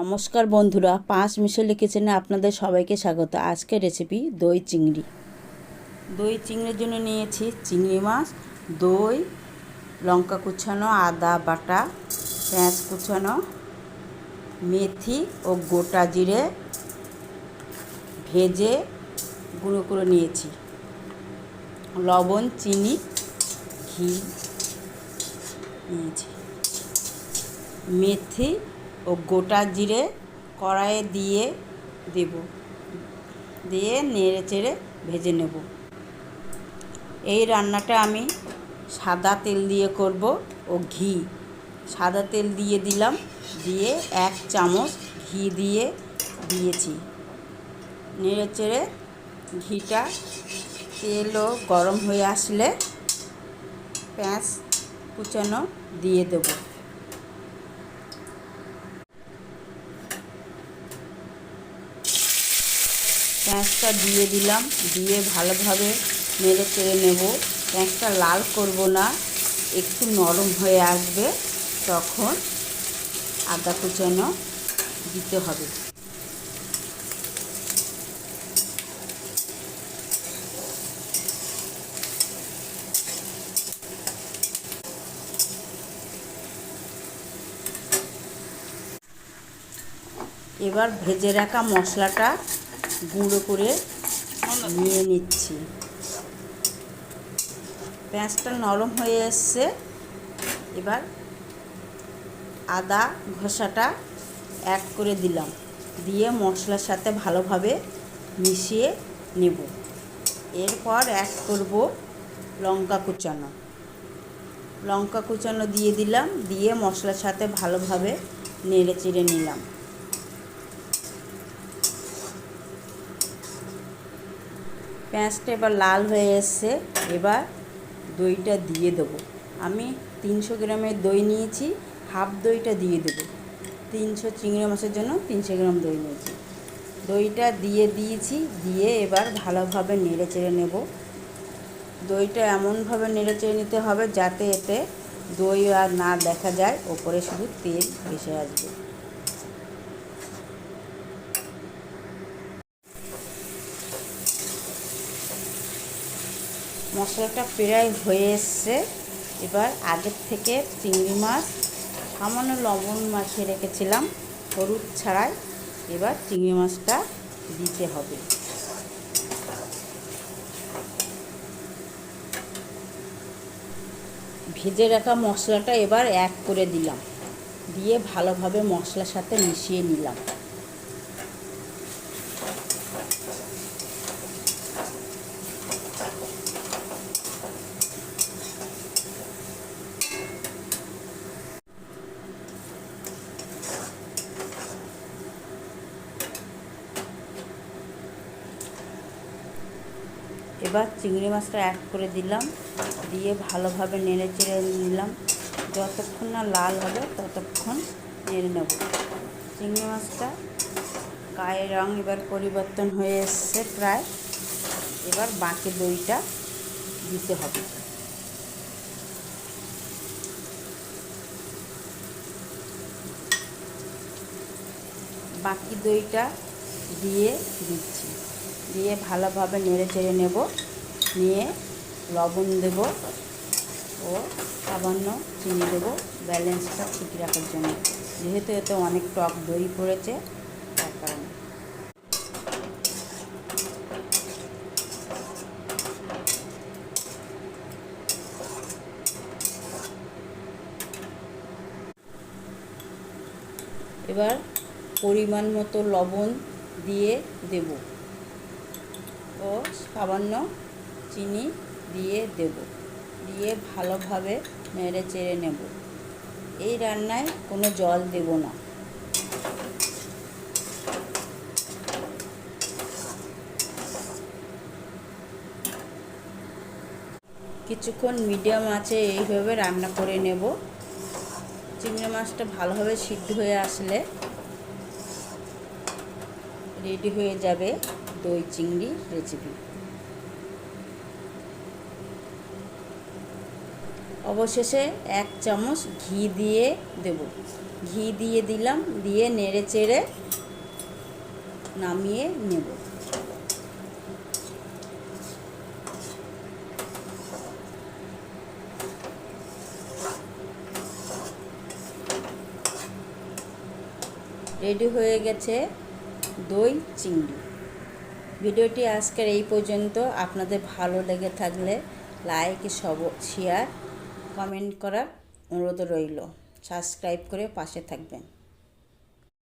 নমস্কার বন্ধুরা, 5 মিশেলি কিচেনে আপনাদের সবাইকে স্বাগত। আজকের রেসিপি দই চিংড়ি। দই চিংড়ির জন্য নিয়েছি চিংড়ি মাছ, দই, লঙ্কা কুচানো, আদা বাটা, পেঁয়াজ কুচানো, মেথি ও গোটা জিরে ভেজে গুঁড়ো করে নিয়েছি, লবণ, চিনি, ঘি নিয়েছি। মেথি ও গোটা জিরে কড়াইয়ে দিয়ে নেড়ে চেড়ে ভেজে নেব। এই রান্নাটা আমি সাদা তেল দিয়ে করব ও ঘি। সাদা তেল দিয়ে দিলাম, দিয়ে 1 চামচ ঘি দিয়েছি। নেড়ে চেড়ে ঘিটা তেলও গরম হয়ে আসলে পেঁয়াজ কুচানো দিয়ে দেবো। পেঁয়াজটা দিয়ে দিলাম, দিয়ে ভালোভাবে নেড়ে চেড়ে নেব। পেঁয়াজটা লাল করব না, একটু নরম হয়ে আসবে তখন আদা কুচানো দিতে হবে। এবার ভেজে রাখা মশলাটা গুঁড়ো করে নিয়ে নিচ্ছি। পেঁয়াজটা নরম হয়ে এসছে, এবার আদা ঘষাটা অ্যাড করে দিলাম, দিয়ে মশলার সাথে ভালোভাবে মিশিয়ে নেব। এরপর অ্যাড করব লঙ্কা কুচানো দিয়ে দিলাম, দিয়ে মশলার সাথে ভালোভাবে নেড়ে চেড়ে নিলাম। পেঁয়াজটা এবার লাল হয়ে এসছে, এবার দইটা দিয়ে দেবো। আমি 300 গ্রামের দই নিয়েছি, হাফ দইটা দিয়ে দেবো। 300 চিংড়ি মাছের জন্য 300 গ্রাম দই নিয়েছি। দইটা দিয়েছি, দিয়ে এবার ভালোভাবে নেড়ে চেড়ে নেব। দইটা এমনভাবে নেড়ে চেড়ে নিতে হবে যাতে এতে দই আর না দেখা যায়, ওপরে শুধু তেল ভেসে আসবে। মশলাটা প্রায় হয়ে এসছে, এবার আগের থেকে চিংড়ি মাছ সামান্য লবণ মাখিয়ে রেখেছিলাম হলুদ ছাড়াই, এবার চিংড়ি মাছটা দিতে হবে। ভেজে রাখা মশলাটা এবার অ্যাড করে দিলাম, দিয়ে ভালোভাবে মশলার সাথে মিশিয়ে নিলাম। এবার চিংড়ি মাছটা অ্যাড করে দিলাম, দিয়ে ভালোভাবে নেড়ে চেড়ে নিলাম। যতক্ষণ না লাল হবে ততক্ষণ নেড়ে নেব। চিংড়ি মাছটা গায়ের রং এবার পরিবর্তন হয়ে এসছে প্রায়, এবার বাকি দইটা দিতে হবে। বাকি দইটা দিচ্ছি, দিয়ে ভালোভাবে নেড়ে চেড়ে নেব। নিয়ে লবণ দেব ও সামান্য চিনি দেব, ব্যালেন্সটা ঠিক রাখার জন্য, যেহেতু এতে অনেক টক দই পড়েছে তার কারণে। এবার পরিমাণ মতো লবণ দিয়ে দেব ও সামান্য চিনি দেব, দিয়ে ভালোভাবে নেড়ে চেড়ে নেব। এই রান্নায় কোনো জল দেব না। কিছুক্ষণ মিডিয়াম আঁচে এইভাবে রান্না করে নেব। চিংড়ি মাছটা ভালোভাবে সিদ্ধ হয়ে আসলে রেডি হয়ে যাবে দই চিংড়ি রেসিপি। অবশেষে 1 চামচ ঘি দিয়ে দেব। ঘি দিয়ে দিলাম, দিয়ে নেড়ে চেড়ে নামিয়ে নেব। রেডি হয়ে গেছে দই চিংড়ি। ভিডিওটি আজকের এই পর্যন্ত। আপনাদের ভালো লেগে থাকলে লাইক, শেয়ার, কমেন্ট করার অনুরোধ রইল। সাবস্ক্রাইব করে পাশে থাকবেন।